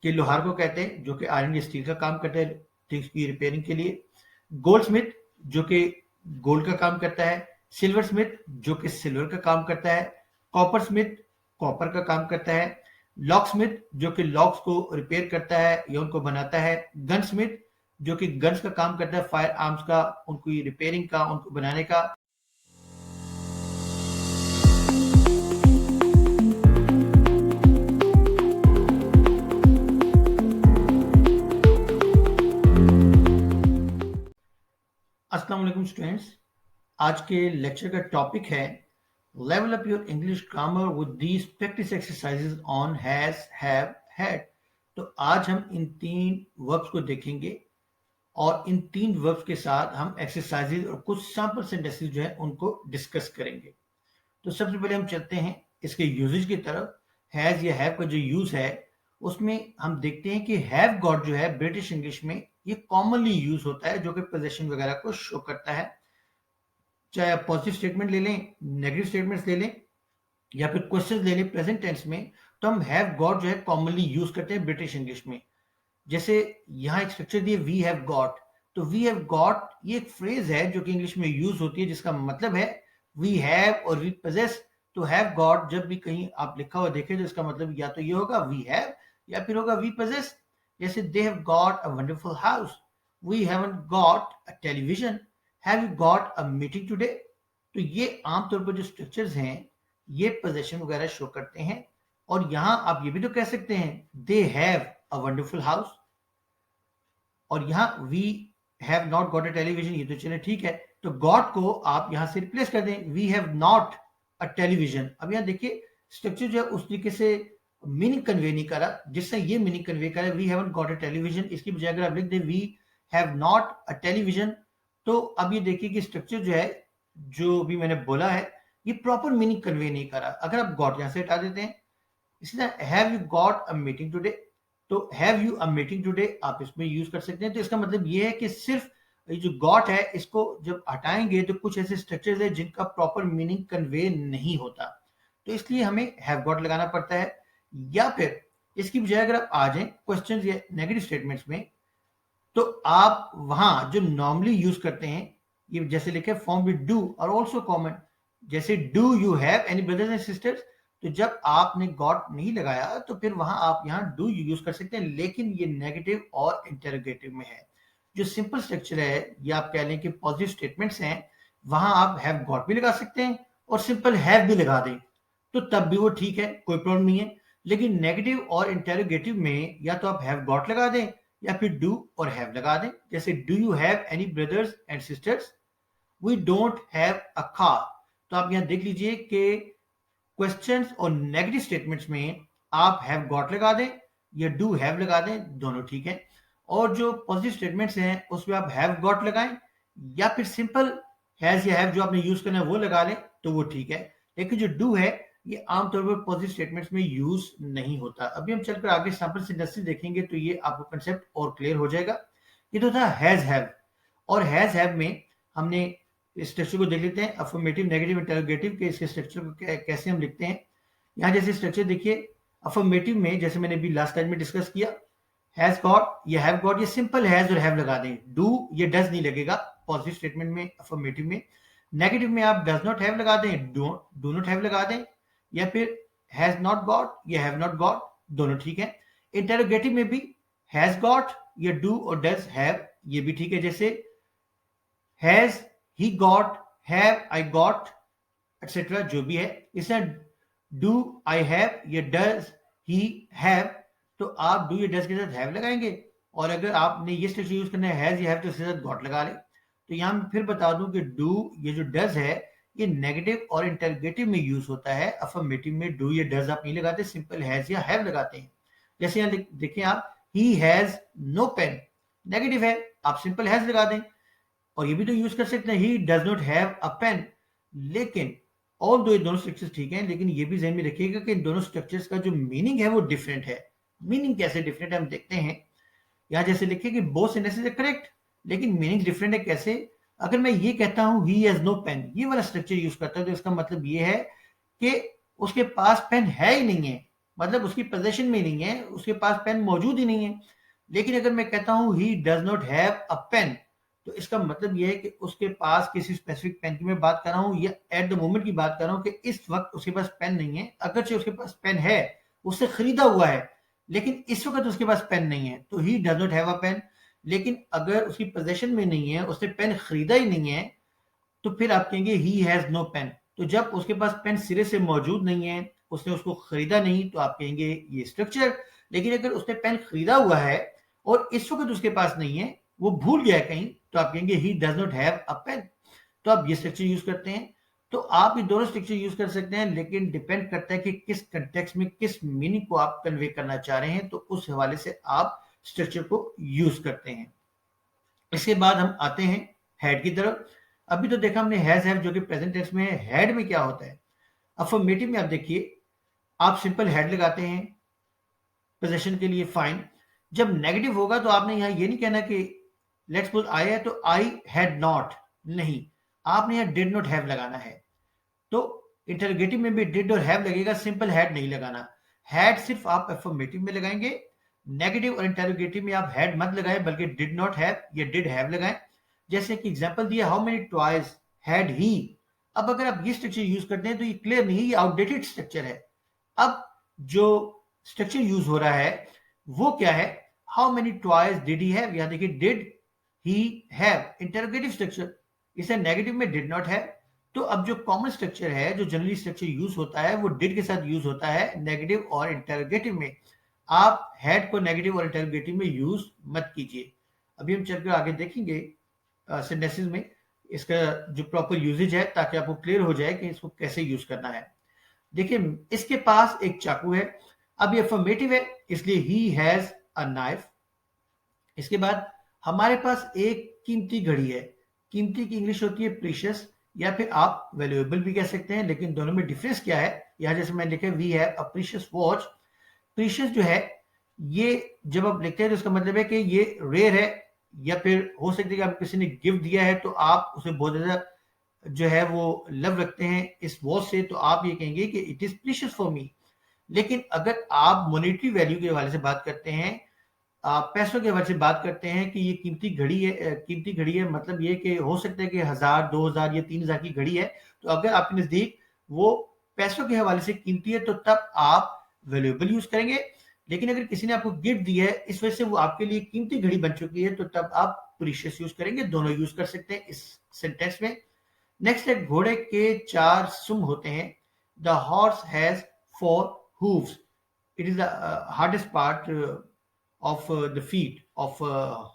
कि लोहार को कहते हैं, जो कि आयरन या स्टील का काम करता है थिंग्स की रिपेयरिंग के लिए। गोल्ड स्मिथ, जो कि गोल्ड का काम करता है। सिल्वर स्मिथ, जो कि सिल्वर का काम करता है। कॉपर स्मिथ, कॉपर का काम करता है। लॉक स्मिथ, जो कि लॉक्स को रिपेयर करता है या उनको बनाता है। गन स्मिथ, जो कि गन्स का काम करता है, फायर आर्म्स का, उनकी रिपेयरिंग का, उनको बनाने का। अस्सलाम वालेकुम स्टूडेंट्स, आज के लेक्चर का टॉपिक है level up your English grammar with these practice exercises on has, have, had. तो आज हम इन 3 वर्ब्स को देखेंगे और इन 3 वर्ब्स के साथ हम एक्सरसाइजेज और कुछ सैंपल सेंटेंसेस जो है उनको डिस्कस करेंगे। तो सबसे पहले हम चलते हैं इसके यूजेज की तरफ। हैज या हैव का जो यूज है उसमें हम देखते हैं कि हैव गॉट जो है ब्रिटिश इंग्लिश में ये कॉमनली यूज होता है, जो कि पोजीशन वगैरह को शो करता है। चाहे आप पॉजिटिव स्टेटमेंट ले लें, नेगेटिव स्टेटमेंट्स ले लें या फिर क्वेश्चन ले लें प्रेजेंट टेंस में, तो हम हैव गॉट जो है कॉमनली यूज करते हैं ब्रिटिश इंग्लिश में। जैसे यहाँ एक स्ट्रक्चर दिए वी हैव गॉट, तो वी हैव गॉट ये एक फ्रेज है जो कि इंग्लिश में यूज होती है, जिसका मतलब है वी हैव और वी पोजेस। तो हैव गॉट जब भी कहीं आप लिखा हुआ देखें तो इसका मतलब या तो ये होगा वी हैव या फिर होगा वी पोजेस। जैसे they have got a wonderful house, we haven't got a television, have you got a meeting today. तो ये आमतौर पर जो स्ट्रक्चर्स हैं ये पोजेशन वगैरह शो करते हैं। और यहां आप ये भी तो कह सकते हैं they have a wonderful house, और यहाँ we have not got a television, ये तो चले ठीक है। तो गॉट को आप यहां से रिप्लेस कर दें, we have not a television. अब यहाँ देखिए स्ट्रक्चर जो है उस तरीके से मीनिंग कन्वे नहीं करा जिससे ये मीनिंग कन्वे करा we haven't got a television. इसकी बजाय अगर आप लिख दें we have not a television, तो अब ये देखिए कि स्ट्रक्चर जो है जो भी मैंने बोला है ये प्रॉपर मीनिंग कन्वे नहीं करा। अगर आप गॉट यहां से हटा देते हैं, इसी तरह have you got a meeting today, तो have you a meeting today आप इसमें यूज कर सकते हैं। तो इसका मतलब ये है कि सिर्फ ये जो गॉट है इसको जब हटाएंगे तो कुछ ऐसे स्ट्रक्चर्स है जिनका प्रॉपर मीनिंग कन्वे नहीं होता, तो इसलिए हमें हैव गॉट लगाना पड़ता है। या फिर इसकी बजाय अगर आप आ जाएं क्वेश्चन या नेगेटिव स्टेटमेंट्स में, तो आप वहां जो नॉर्मली यूज करते हैं ये जैसे लिखे फॉर्म विद डू और ऑल्सो कॉमन, जैसे do you have any brothers and sisters. तो जब आपने गॉट नहीं लगाया तो फिर वहां आप यहाँ डू यूज कर सकते हैं, लेकिन ये नेगेटिव और इंटरोगेटिव में है। जो सिंपल स्ट्रक्चर है या आप कह लें कि पॉजिटिव स्टेटमेंट्स हैं वहां आप हैव गॉट भी लगा सकते हैं और सिंपल हैव भी लगा दें, तो तब भी वो ठीक है, कोई प्रॉब्लम नहीं है। लेकिन नेगेटिव और इंटरोगेटिव में या तो आप हैव गॉट लगा दें या फिर डू और हैव लगा दें। जैसे do you have any brothers and sisters, we don't have a car. तो आप यहां देख लीजिए कि क्वेश्चंस और नेगेटिव स्टेटमेंट्स में आप हैव गॉट लगा दें या डू हैव लगा दें, दोनों ठीक है। और जो पॉजिटिव स्टेटमेंट्स हैं उसमें आप हैव गॉट लगाएं या फिर सिंपल हैज या हैव जो आपने यूज करना है वो लगा लें, तो वो ठीक है। लेकिन जो डू है ये आमतौर पर पॉजिटिव स्टेटमेंट्स में यूज नहीं होता। अभी हम चलकर आगे सैंपल सेंटेंसेस देखेंगे तो ये आपको कंसेप्ट और क्लियर हो जाएगा। ये तो था हैज हैव, और हैज हैव में हमने इस स्ट्रक्चर को देख लेते हैं, अफर्मेटिव, नेगेटिव, इंटरोगेटिव के इसके स्ट्रक्चर को कैसे हम लिखते हैं। यहाँ जैसे स्ट्रक्चर देखिए, अफर्मेटिव में जैसे मैंने अभी लास्ट टाइम में डिस्कस किया, हैज गॉट या हैव गॉट ये सिंपल हैज और हैव लगा दें, डू ये डज नहीं लगेगा पॉजिटिव स्टेटमेंट में, अफर्मेटिव में। नेगेटिव में आप डज नॉट हैव लगा दें, डू नॉट हैव लगा दें, या फिर हैज नॉट गॉट या हैव नॉट गॉट, दोनों ठीक है। इंटरोगेटिव में भी हैज गॉट या डू और डज हैव ये भी ठीक है, जैसे has he got, have I got, etcetera जो भी है। इसमें डू आई हैव या डज ही हैव, तो आप डू या डज के साथ हैव लगाएंगे, और अगर आपने ये स्ट्रक्चर यूज करना है हैज या हैव तो इसके साथ गॉट लगा ले। तो यहां मैं फिर बता दूं कि डू ये जो डज है ये नेगेटिव और इंटरोगेटिव में यूज होता है, अफर्मेटिव में डू या डज आप नहीं लगाते, सिंपल हैज या हैव लगाते हैं। जैसे यहाँ देखें आप, he has no pen, negative है, आप सिंपल हैज लगा दें। और ये भी तो यूज कर सकते हैं he does not have a pen. लेकिन और दो ये दोनों स्ट्रक्चर्स ठीक हैं, लेकिन ये भी ध्यान में रखिएगा कि इन दोनों स्ट्रक्चर्स का जो मीनिंग है वो डिफरेंट है। मीनिंग कैसे डिफरेंट है हम देखते हैं। यहाँ जैसे लिखिए कि बोथ सेंटेंसेस आर करेक्ट, लेकिन मीनिंग डिफरेंट है कैसे। अगर मैं ये कहता हूं ही हैज नो पेन, ये वाला स्ट्रक्चर यूज करता है, तो इसका मतलब ये है कि उसके पास पेन है ही नहीं है, मतलब उसकी पोजेशन में नहीं है, उसके पास पेन मौजूद ही नहीं है। लेकिन अगर मैं कहता हूं he does not have a pen, तो इसका मतलब यह है कि उसके पास किसी स्पेसिफिक पेन की मैं बात कर रहा हूं, या एट द मोमेंट की बात कर रहा हूं कि इस वक्त उसके पास पेन नहीं है। अगरचे उसके पास पेन है, उससे खरीदा हुआ है, लेकिन इस वक्त उसके पास पेन नहीं है, तो he does not have a pen. लेकिन अगर उसकी पोजेशन में नहीं है, उसने पेन खरीदा ही नहीं है, तो फिर आप कहेंगे ही हैज नो पेन। तो जब उसके पास पेन सिरे से मौजूद नहीं है, उसने उसको खरीदा नहीं, तो आप कहेंगे ये स्ट्रक्चर। लेकिन अगर उसने पेन खरीदा हुआ है और इस वक्त उसके पास नहीं है, वो भूल गया है कहीं, तो आप कहेंगे he does not have a pen. तो आप ये स्ट्रक्चर यूज करते हैं। तो आप ये दोनों स्ट्रक्चर यूज कर सकते हैं, लेकिन डिपेंड करता है कि किस कंटेक्स्ट में किस मीनिंग को आप कन्वे करना चाह रहे हैं, तो उस हवाले से आप स्ट्रक्चर को यूज करते हैं। इसके बाद हम आते हैं हेड की तरफ। अभी तो देखा हमने हैज हैव जो कि प्रेजेंट टेंस में है। हेड में क्या होता है? अफर्मेटिव में आप देखिए, आप सिंपल हेड लगाते हैं पोजीशन के लिए, फाइन। जब नेगेटिव होगा तो आपने यहां ये नहीं कहना कि लेट्स सपोज आई है तो आई हैड नॉट, नहीं, आपने यहां डिड नॉट हैव लगाना है। तो इंटरोगेटिव में भी डिड और हैव लगेगा, सिंपल हैड नहीं लगाना। हैड सिर्फ आप अफर्मेटिव में लगाएंगे। नेगेटिव और इंटरोगेटिव में आप हैड मत लगाएं, बल्कि डिड नॉट हैव या डिड हैव लगाएं। जैसे कि एग्जांपल दिया, how many toys had he. अब अगर आप ये स्ट्रक्चर यूज करते हैं तो ये क्लियर नहीं, ये आउटडेटेड स्ट्रक्चर है। अब जो स्ट्रक्चर यूज हो रहा है वो क्या है? How many toys did he have. यहां देखिए, did he have interrogative structure, इसे नेगेटिव में डिड नॉट हैव। तो अब जो कॉमन स्ट्रक्चर है, जो जनरली स्ट्रक्चर यूज होता है, वो डिड के साथ यूज होता है नेगेटिव और इंटरोगेटिव में। आप हैड को नेगेटिव और इंटरोगेटिव में यूज मत कीजिए। अभी हम चलकर आगे देखेंगे सेंटेंसेस में इसका जो प्रॉपर यूजेज है, ताकि आपको क्लियर हो जाए कि इसको कैसे यूज करना है। देखिए, इसके पास एक चाकू है। अब ये अफर्मेटिव है, इसलिए ही हैज अ नाइफ। इसके बाद हमारे पास एक कीमती घड़ी है। कीमती की इंग्लिश होती है प्रीशियस, या फिर आप वैल्यूएबल भी कह सकते हैं, लेकिन दोनों में डिफरेंस क्या है? यहां जैसे मैंने लिखा, we have a precious watch. Precious जो है, ये जब आप लिखते हैं तो इसका मतलब है कि ये रेयर है, या फिर हो सकता है कि आप किसी ने गिफ्ट दिया है तो आप उसे बहुत ज्यादा जो है वो लव रखते हैं इस वॉच से, तो आप ये कहेंगे कि it is precious for me. लेकिन अगर आप मॉनेटरी वैल्यू के हवाले से बात करते हैं, पैसों के हवाले से बात करते हैं कि ये कीमती घड़ी है, कीमती घड़ी है, मतलब ये कि हो सकता है कि 1000, 2000 या 3000 की घड़ी है, तो अगर आपके नजदीक वो पैसों के हवाले से कीमती है, तो तब आप वैल्यूएबल यूज करेंगे। लेकिन अगर किसी ने आपको गिफ्ट दी है, इस वजह से वो आपके लिए कीमती घड़ी बन चुकी है, तो तब आप प्रीशियस यूज करेंगे। दोनों यूज कर सकते हैं इस सेंटेंस में। नेक्स्ट है, घोड़े के 4 सुम होते हैं। The horse has 4 hooves. It is the hardest part of the feet of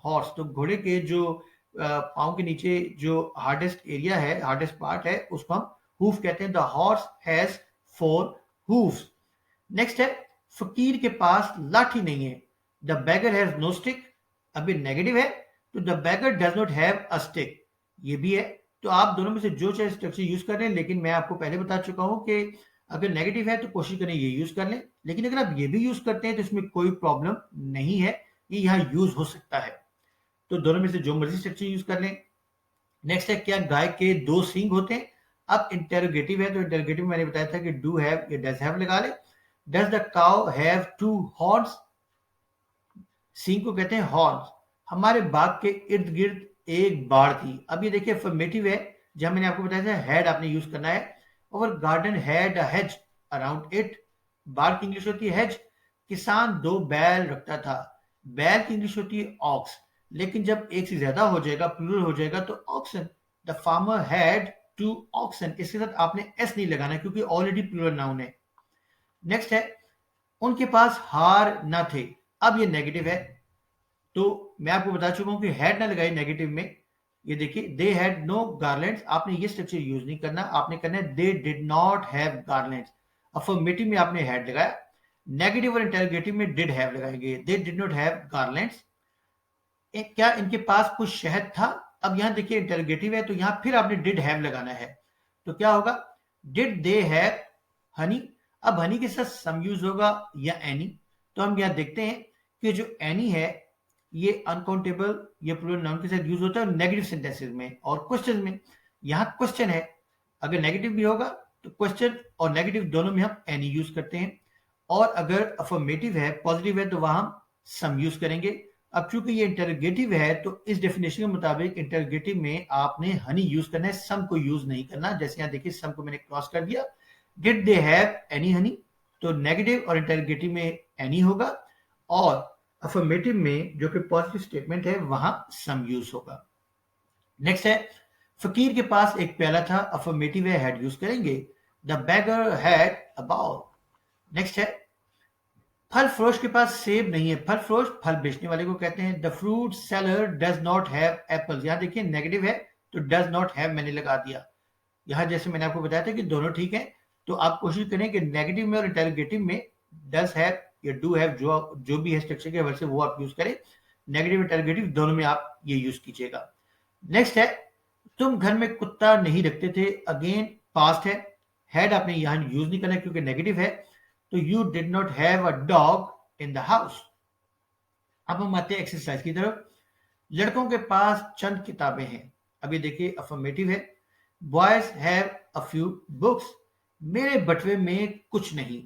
horse. तो घोड़े के जो पाँव के नीचे जो हार्डेस्ट एरिया है, हार्डेस्ट पार्ट है, उसको हम हूफ कहते हैं। The horse has 4 hooves. Next है, फकीर के पास लाठी नहीं है। The bagger has no stick. अभी नेगेटिव है, तो the bagger does not have a stick, ये भी है। तो आप दोनों में से जो चाहे स्ट्रक्चर यूज कर रहे हैं, लेकिन मैं आपको पहले बता चुका हूं कि अगर नेगेटिव है तो कोशिश करें ये यूज कर लें। लेकिन अगर आप ये भी यूज करते हैं तो इसमें कोई प्रॉब्लम नहीं है, ये यहाँ यूज हो सकता है। तो दोनों में से जो मर्जी स्ट्रक्चर यूज कर लें। नेक्स्ट है, क्या गाय के 2 सींग होते हैं? अब इंटेरोगेटिव है, तो इंटेरोगेटिव में मैंने बताया था कि डू हैव या डज हैव लगा ले। Does the cow have 2 horns? सींग को कहते हैं हॉर्न्स। हमारे बाग के इर्द गिर्द एक बाड़ थी। अब ये देखिए, अफर्मेटिव है, जहां मैंने आपको बताया था हैड आपने यूज करना है। और garden had a hedge around it. बाड़ की इंग्लिश होती है हेज। किसान 2 बैल रखता था। बैल की इंग्लिश होती है ऑक्स। लेकिन जब एक से ज्यादा हो जाएगा, प्लूरल हो जाएगा, तो oxen. The farmer had 2 oxen. इसके साथ आपने एस नहीं लगाना, क्योंकि ऑलरेडी प्लूरल नाउन है। नेक्स्ट है, उनके पास हार ना थे। अब ये नेगेटिव है, तो मैं आपको बता चुका हूं कि हैड ना लगाई नेगेटिव में। ये देखिए, दे हैड नो गार्लैंड्स। आपने ये स्ट्रक्चर यूज नहीं करना, आपने करना है they did not have garlands. Affirmative में आपने हैड लगाया, नेगेटिव और इंटरोगेटिव में डिड हैव लगाएंगे। They did not have garlands. क्या इनके पास कुछ शहद था? अब यहां देखिए, इंटरोगेटिव है, तो यहां फिर आपने डिड हैव लगाना है। तो क्या होगा? Did they have Honey. अब हनी के साथ सम यूज होगा या एनी। तो हम यहां देखते हैं कि जो एनी है, ये अनकाउंटेबल या प्लूरल नाउन के साथ यूज होता है नेगेटिव सेंटेंसेस में और क्वेश्चन में। यहां क्वेश्चन है, अगर नेगेटिव भी होगा तो क्वेश्चन और नेगेटिव दोनों में हम एनी यूज करते हैं। और अगर अफर्मेटिव है, पॉजिटिव है, तो वहां हम सम यूज करेंगे। अब चूंकि ये इंटरोगेटिव है तो इस डेफिनेशन के मुताबिक इंटरोगेटिव में आपने हनी यूज करना है, सम को यूज नहीं करना। जैसे यहाँ देखिए सम को मैंने क्रॉस कर दिया, did they have any Honey, तो नेगेटिव और इंटरोगेटिव में एनी होगा, और अफर्मेटिव में जो कि पॉजिटिव स्टेटमेंट है वहां सम यूज होगा। नेक्स्ट है, फकीर के पास एक प्याला था, अफर्मेटिव है, हैड यूज करेंगे। The beggar had a bowl. Next है, फल फरोश के पास सेब नहीं है, फल फरोश फल बेचने वाले को कहते हैं। The fruit seller does not have apples. यहां देखिए नेगेटिव है तो डज नॉट हैव मैंने लगा दिया। यहां जैसे मैंने आपको बताया था कि दोनों ठीक है, तो आप कोशिश करें कि नेगेटिव में और इंटरोगेटिव में डज हैव या डू हैव जो भी है स्ट्रक्चर के हवाले से वो आप यूज करें। नेगेटिव इंटरोगेटिव दोनों में आप ये यूज कीजिएगा। नेक्स्ट है, तुम घर में कुत्ता नहीं रखते थे, अगेन पास्ट है, हैड आपने यहां यूज नहीं करना क्योंकि नेगेटिव है, तो you did not have a dog in the house. अब हम आते हैं एक्सरसाइज की तरफ। लड़कों के पास चंद किताबें हैं, अब ये देखिए अफर्मेटिव है। Boys have a few books, मेरे बटवे में कुछ नहीं।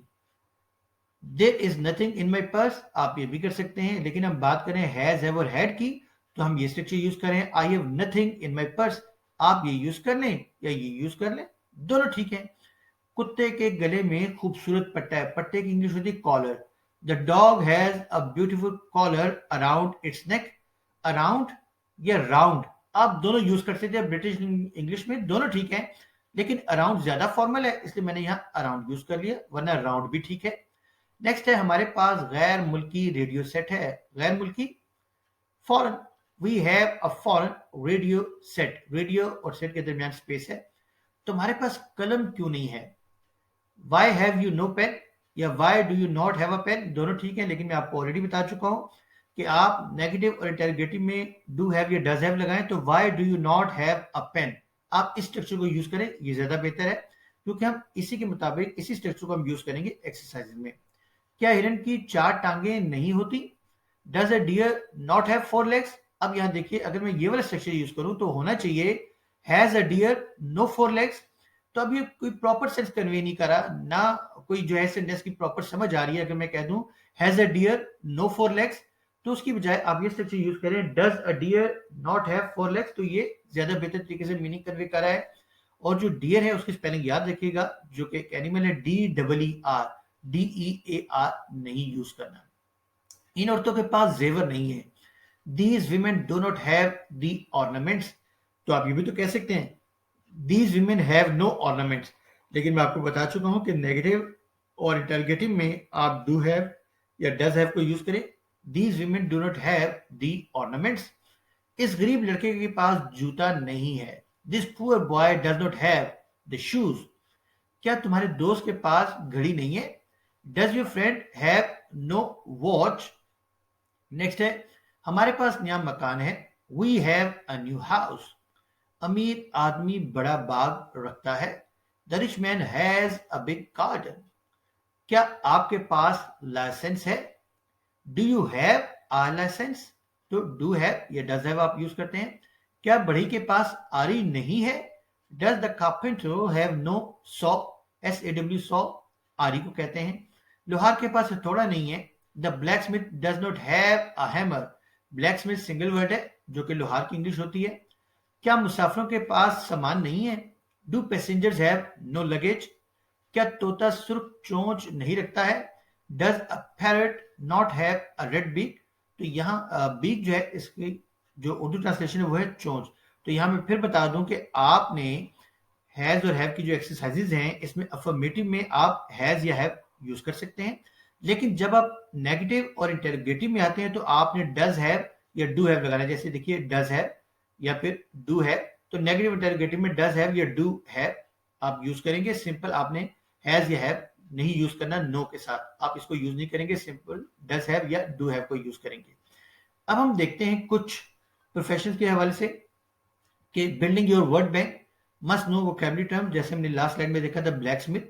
There is nothing in my purse, आप ये भी कर सकते हैं, लेकिन हम बात करें हैज हैव और हैड की, तो हम ये स्ट्रक्चर यूज करें, I have nothing in my purse. आप ये यूज कर लें या ये यूज कर लें, दोनों ठीक है। कुत्ते के गले में खूबसूरत पट्टा है, पट्टे की इंग्लिश होती है collar. The dog has a beautiful collar around its neck. Around या राउंड आप दोनों यूज कर सकते हैं ब्रिटिश इंग्लिश में, दोनों ठीक है, लेकिन अराउंड ज्यादा फॉर्मल है इसलिए मैंने यहाँ अराउंड यूज कर लिया, वरना राउंड भी ठीक है। नेक्स्ट है, हमारे पास गैर मुल्की रेडियो सेट है, गैर मुल्की foreign, we have a foreign radio set. Radio और सेट के दरमियान स्पेस है। तुम्हारे पास कलम क्यों नहीं है, why have you no pen या why do you not have a pen, दोनों ठीक है, लेकिन मैं आपको ऑलरेडी बता चुका हूं कि आप नेगेटिव और इंटरोगेटिव में डू हैव या डज हैव लगाएं, तो why do you not have a pen आप इस स्ट्रक्चर को यूज करें, ये ज्यादा बेहतर है, क्योंकि हम इसी के मुताबिक इसी स्ट्रक्चर को हम यूज करेंगे एक्सरसाइज में। क्या हिरन की चार टांगे नहीं होती, does a deer not have four legs. अब यहां देखिए अगर मैं ये वाला स्ट्रक्चर यूज करूं तो होना चाहिए has a deer no four legs, तो अब ये कोई प्रॉपर सेंस कन्वे नहीं करा ना, कोई जो है सेंटेंस की प्रॉपर समझ आ रही है। अगर मैं कह दूं has a deer no four legs, तो उसकी बजाय आप ये स्ट्रक्चर यूज करें does a deer not have four legs, तो ये ज्यादा बेहतर तरीके से मीनिंग कन्वे कर रहा है। और जो डियर है उसकी स्पेलिंग याद रखिएगा, जो कि एक एनिमल है, D double E R, D E A R नहीं यूज करना। इन औरतों के पास जेवर नहीं है, these women do not have the ornaments, तो आप ये भी तो कह सकते हैं these women have no ornaments, लेकिन मैं आपको बता चुका हूं कि नेगेटिव और इंटरोगेटिव में आप डू हैव या डज हैव को यूज करें। These women do not have the ornaments. इस गरीब लड़के के पास जूता नहीं है, this poor boy does not have the shoes. क्या तुम्हारे दोस्त के पास घड़ी नहीं है, does your friend have no watch. Next है, हमारे पास नया मकान है, we have a new house. अमीर आदमी बड़ा बाग रखता है, the rich man has a big garden. क्या आपके पास लाइसेंस है, do you have a licence, तो डू हैव या डज हैव आप यूज करते हैं। क्या बढ़ई के पास आरी नहीं है, does the carpenter have no saw, S A W saw आरी को कहते हैं। लोहार के पास हथौड़ा नहीं है, the black Smith does not have a hammer. Black Smith single word है जो कि लोहार की इंग्लिश होती है। क्या मुसाफिरों के पास सामान नहीं है, do passengers have no luggage. क्या तोता सुर्ख चोंच नहीं रखता है, does a parrot not have a red beak. तो यहाँ बीक जो है इसकी जो उर्दू ट्रांसलेशन है वो है चोंच। तो यहाँ मैं फिर बता दूं कि आपने हैज और हैव की जो एक्सरसाइजेज हैं इसमें अफर्मेटिव में आप हैज या हैव यूज कर सकते हैं, लेकिन जब आप नेगेटिव और इंटरोगेटिव में आते हैं तो आपने डज हैव या डू हैव लगाना है। जैसे देखिए डज हैव या फिर डू हैव, तो नेगेटिव इंटरोगेटिव में डज हैव या डू हैव आप यूज करेंगे। सिंपल आपने हैज या हैव नहीं यूज करना, नो के साथ आप इसको यूज नहीं करेंगे, सिंपल डज हैव या डू हैव को यूज करेंगे। अब हम देखते हैं कुछ प्रोफेशन के हवाले से कि building your word bank must know vocabulary term. जैसे हमने लास्ट स्लाइड में देखा था ब्लैक स्मिथ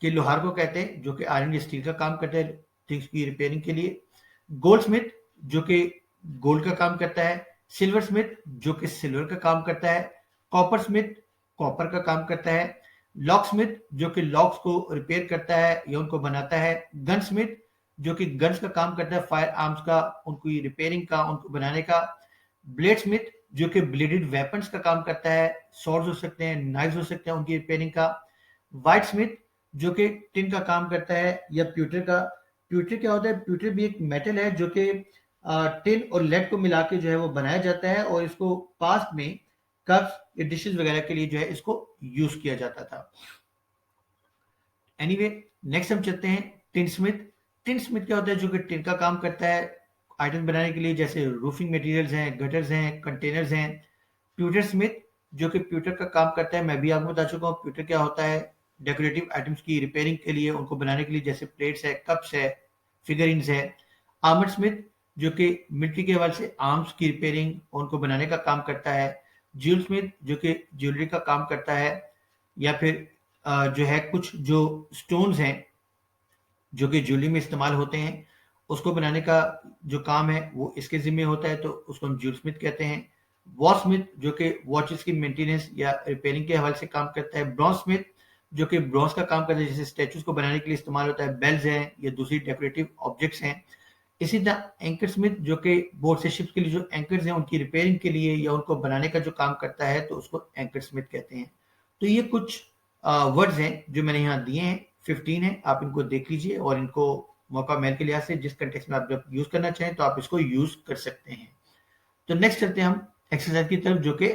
के लोहार को कहते हैं जो कि आयरन या स्टील का काम करता है थिंग्स की रिपेयरिंग के लिए। गोल्ड स्मिथ जो कि गोल्ड का काम करता है। सिल्वर स्मिथ जो कि सिल्वर का काम करता है। कॉपर स्मिथ कॉपर का काम करता है। लॉकस्मिथ जो कि लॉक्स को रिपेयर करता है या उनको बनाता है, गनस्मिथ जो कि गन्स का काम करता है, फायर आर्म्स का, उनकी रिपेयरिंग का, उनको बनाने का, ब्लेड स्मिथ जो कि ब्लेडेड वेपन्स का काम करता है, सॉर्ड्स हो सकते हैं, नाइफ्स हो सकते हैं, उनकी रिपेयरिंग का, व्हाइट स्मिथ जो कि टिन का काम करता है, या प्यूटर का। प्यूटर क्या होता है? प्यूटर भी एक मेटल है जो कि टिन और लेड को मिला के जो है वो बनाया जाता है, और इसको पास्ट में कप्स या डिशेस वगैरह के लिए जो है इसको यूज किया जाता था। एनीवे, नेक्स्ट हम चलते हैं टिन स्मिथ। टिन स्मिथ क्या होता है? जो कि टिन का काम करता है आइटम बनाने के लिए, जैसे रूफिंग मटेरियल्स हैं, गटर्स हैं, कंटेनर्स हैं। प्यूटर स्मिथ जो कि प्यूटर का काम करता है, मैं भी आपको बता चुका हूँ प्यूटर क्या होता है, डेकोरेटिव आइटम्स की रिपेयरिंग के लिए, उनको बनाने के लिए, जैसे प्लेट्स है, कप्स है, फिगरिंग्स है। आर्मर स्मिथ जो कि मिलिट्री के हवाले से आर्म्स की रिपेयरिंग, उनको बनाने का काम करता है। ज्यूल स्मिथ जो कि ज्वेलरी का काम करता है, या फिर जो है कुछ जो स्टोन्स हैं जो कि ज्वेलरी में इस्तेमाल होते हैं, उसको बनाने का जो काम है वो इसके जिम्मे होता है, तो उसको हम ज्यूल स्मिथ कहते हैं। वॉच स्मिथ जो कि वॉचेस की मेंटेनेंस या रिपेयरिंग के हवाले से काम करता है। ब्रॉन्ज स्मिथ जो कि ब्रॉन्ज का काम करता है, जैसे स्टैचूज को बनाने के लिए इस्तेमाल होता है, बेल्स हैं या दूसरी डेकोरेटिव ऑब्जेक्ट्स हैं। इसी तरह एंकर स्मिथ जो कि बोट से शिप्स के लिए जो एंकर्स हैं उनकी रिपेयरिंग के लिए या उनको बनाने का जो काम करता है, तो उसको एंकर स्मिथ कहते हैं। तो ये कुछ वर्ड्स हैं जो मैंने यहाँ दिए हैं, 15 है, आप इनको देख लीजिए और इनको मौका मेल के लिहाज से जिस कंटेक्स्ट में आप जब यूज करना चाहें तो आप इसको यूज कर सकते हैं। तो नेक्स्ट चलते हैं हम एक्सरसाइज की तरफ जो कि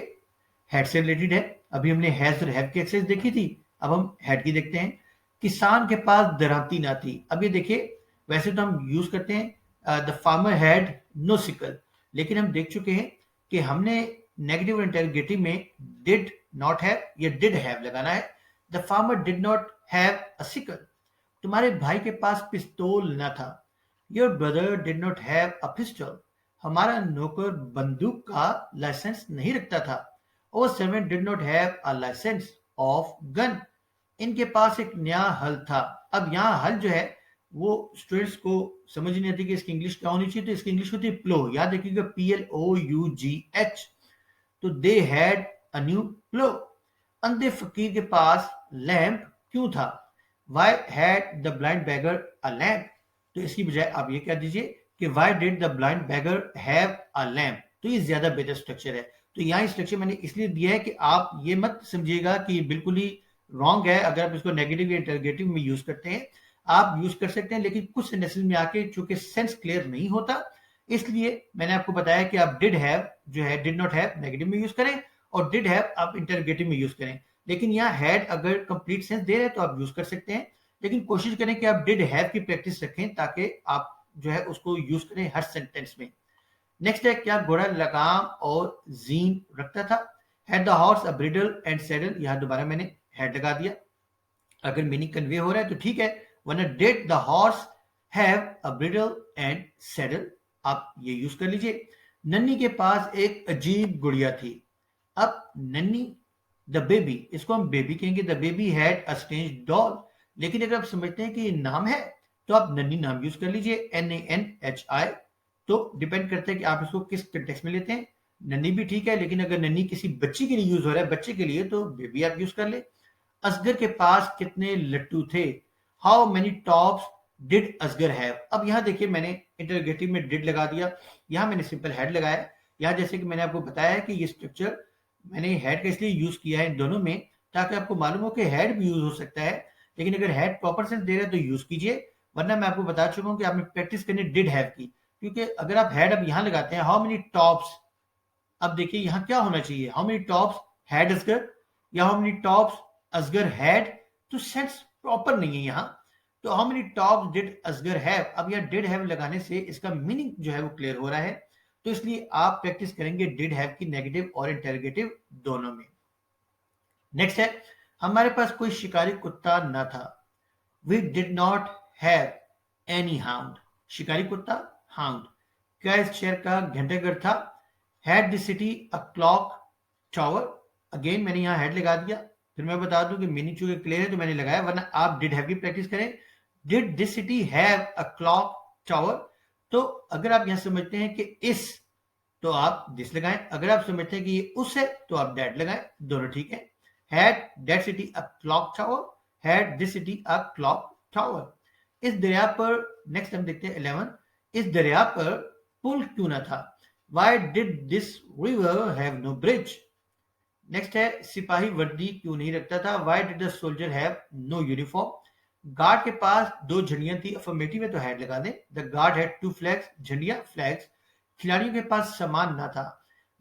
हेड से रिलेटेड है। अभी हमने हैज और हैव की एक्सरसाइज देखी थी, अब हम हेड की देखते हैं। किसान के पास दरांती ना थी। अब ये देखिए, वैसे तो हम यूज करते हैं the farmer had no sickle, लेकिन हम देख चुके हैं कि हमने नेगेटिव और इंटेरोगेटिव में डिड नॉट हैव या डिड हैव लगाना है। The farmer did not have a sickle. तुम्हारे भाई के पास पिस्तौल न था। Your brother did not have a pistol. हमारा नौकर बंदूक का लाइसेंस नहीं रखता था। Our servant did not have a licence of gun. इनके पास एक नया हल था। अब यहाँ हल जो है वो स्टूडेंट्स को समझ नहीं आती कि इसकी इंग्लिश क्या होनी चाहिए, तो इसकी इंग्लिश होती है प्लो। याद रखिएगा, PLOUGH। तो दे हैड अ न्यू प्लो। अंधे फकीर के पास लैंप क्यों था? Why had the blind beggar a lamp? तो इसकी बजाय आप ये कह दीजिए कि why did the blind beggar have a lamp. तो ये ज्यादा बेहतर स्ट्रक्चर है। तो यहाँ स्ट्रक्चर मैंने इसलिए दिया है कि आप ये मत समझिएगा कि बिल्कुल ही रॉन्ग है अगर आप इसको नेगेटिव या इंटरोगेटिव में यूज करते हैं। आप यूज कर सकते हैं, लेकिन कुछ सेंटेंसेस में आके चूंकि सेंस क्लियर नहीं होता, इसलिए मैंने आपको बताया कि आप डिड हैव जो है डिड नॉट हैव नेगेटिव में यूज करें, और डिड हैव आप इंटरोगेटिव में यूज करें। लेकिन यहाँ हैड अगर कंप्लीट सेंस दे रहे हैं तो आप यूज कर सकते हैं, लेकिन कोशिश करें कि आप डिड हैव की प्रैक्टिस रखें ताकि आप जो है उसको यूज करें हर सेंटेंस में। नेक्स्ट है, क्या घोड़ा लगाम और जीन रखता था? Had the horse a bridle and saddle. यहाँ दोबारा मैंने हैड लगा दिया। अगर मीनिंग कन्वे हो रहा है तो ठीक है, वरना did the horse have a bridle and saddle, आप ये यूज कर लीजिए। नन्नी के पास एक अजीब गुड़िया थी। अब नन्नी द बेबी, इसको हम बेबी कहेंगे। The baby had a strange doll. लेकिन अगर आप समझते हैं कि ये नाम है तो आप नन्नी नाम यूज कर लीजिए, NANHI। तो डिपेंड करता है कि आप इसको किस कंटेक्स्ट में लेते हैं। नन्नी भी ठीक है, लेकिन अगर नन्नी किसी बच्ची के लिए यूज हो रहा है, बच्चे के लिए, तो बेबी आप यूज कर ले। असगर के पास कितने लट्टू थे? How many tops did Asghar have? अब यहाँ देखिए, मैंने इंटरोगेटिव में डिड लगा दिया, यहाँ मैंने सिंपल हैड लगाया। यहाँ जैसे कि मैंने आपको बताया कि ये स्ट्रक्चर मैंने हैड का इसलिए यूज किया है इन दोनों में, ताकि आपको मालूम हो कि हैड भी यूज हो सकता है। लेकिन अगर हैड प्रॉपर सेंस दे रहा है तो यूज कीजिए, वरना मैं आपको बता चुका हूँ कि आपने प्रैक्टिस करनी डिड हैव की। क्योंकि अगर आप हैड अब यहाँ लगाते हैं, हाउ मेनी टॉप्स, अब देखिए यहाँ क्या होना चाहिए, how many tops had Asghar या how many tops Asghar had. तो सेंस प्रॉपर नहीं है यहाँ। तो how many tops did Asghar have, अब यहाँ डिड हैव लगाने से इसका मीनिंग जो है वो क्लियर हो रहा है। तो इसलिए आप प्रैक्टिस करेंगे डिड हैव की नेगेटिव और इंटेरोगेटिव दोनों में। नेक्स्ट है, हमारे पास कोई शिकारी कुत्ता न था। We did not have any hound. शिकारी कुत्ता, हाउंड। क्या इस शहर का घंटाघर था? Had the city a clock tower? Again मैंने यहाँ हैड लगा दिया। फिर मैं बता दूं कि मीनिंग चूंकि क्लियर है तो मैंने लगाया, वरना आप डिड हैव की प्रैक्टिस करें। Did this city have a clock tower? तो अगर आप यहां समझते हैं कि इस, तो आप दिस लगाएं। अगर आप समझते हैं कि ये उस है तो आप दैट लगाएं। दोनों ठीक है। Had that city a clock tower? Had this city a clock tower? इस दरिया पर नेक्स्ट हम देखते हैं 11 इस दरिया पर पुल क्यों ना था? Why did this river have no bridge? Next है सिपाही वर्दी क्यों नहीं रखता था? Why did the soldier have no uniform? Guard के पास दो झंडियां थी, अफर्मेटिव है तो हैड लगा दें। The guard had two flags, झंडियां फ्लैग्स। खिलाड़ियों के पास सामान ना था।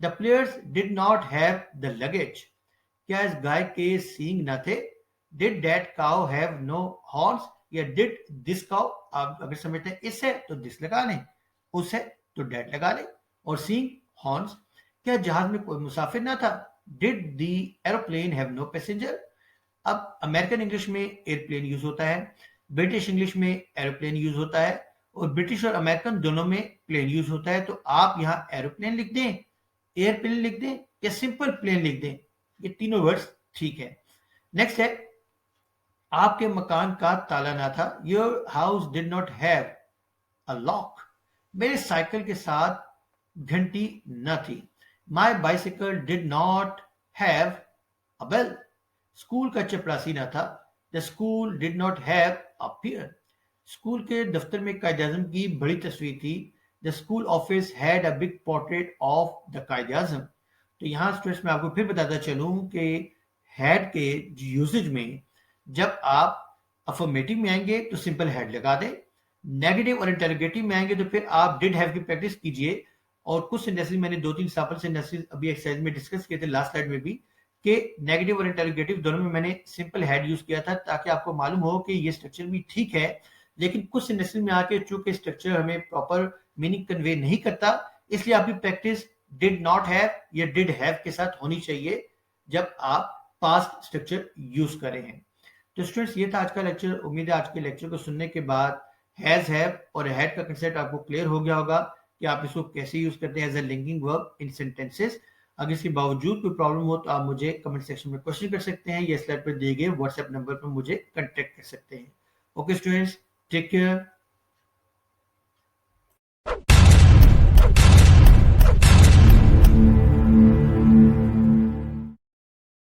The players did not have the luggage. क्या इस गाय के सींग न थे? Did that cow have no horns या डिड दिस काउ? आप अगर समझते हैं इस है तो दिस लगा लें, उस है तो डेट लगा लें, और सींग हॉर्न्स। क्या जहाज में कोई मुसाफिर ना था? Did the aeroplane have no passenger? अब अमेरिकन इंग्लिश में एयरप्लेन यूज होता है, ब्रिटिश इंग्लिश में एरोप्लेन यूज होता है, और ब्रिटिश और अमेरिकन दोनों में प्लेन यूज होता है। तो आप यहाँ एरोप्लेन लिख दें, एयरप्लेन लिख दें या सिंपल प्लेन लिख दें, ये तीनों वर्ड्स ठीक है। नेक्स्ट है आपके मकान का ताला ना था। Your house did not have a lock. मेरे साइकिल के साथ घंटी न थी। My bicycle did not have a bell. School का चपरासी न था। The school did not have a peon. School के दफ्तर में कायदे आजम की बड़ी तस्वीर थी। The school office had a big portrait of the Quaid e Azam. तो यहाँ स्टूडेंट्स मैं आपको फिर बताता चलूं कि हैड के यूसेज में जब आप अफर्मेटिव में आएंगे तो सिंपल हैड लगा दें, नेगेटिव और इंटेरोगेटिव में आएंगे तो फिर आप डिड हैव की प्रैक्टिस कीजिए। और कुछ सेंटेंसेस मैंने दो तीन सैंपल सेंटेंसेस अभी एक्सरसाइज में डिस्कस किए थे लास्ट स्लाइड में भी, कि नेगेटिव और इंटेरोगेटिव दोनों में मैंने सिंपल हैड यूज किया था, ताकि आपको मालूम हो कि ये स्ट्रक्चर भी ठीक है, लेकिन कुछ सेंटेंसेस में आके चूंकि स्ट्रक्चर हमें प्रॉपर मीनिंग कन्वे नहीं करता, इसलिए आपकी प्रैक्टिस डिड नॉट हैव या डिड हैव के साथ होनी चाहिए जब आप पास्ट स्ट्रक्चर यूज कर रहे हैं। तो स्टूडेंट्स ये था आज का लेक्चर। उम्मीद है आज के लेक्चर को सुनने के बाद हैज हैव और हैड का कंसेप्ट आपको क्लियर हो गया होगा कि आप इसको कैसे यूज करते हैं as a linking verb in sentences. अगर इसके बावजूद कोई प्रॉब्लम हो तो आप मुझे कमेंट सेक्शन में क्वेश्चन कर सकते हैं या स्लाइड पर दिए गए व्हाट्सएप नंबर पर मुझे कांटेक्ट कर सकते हैं। Okay students, take care.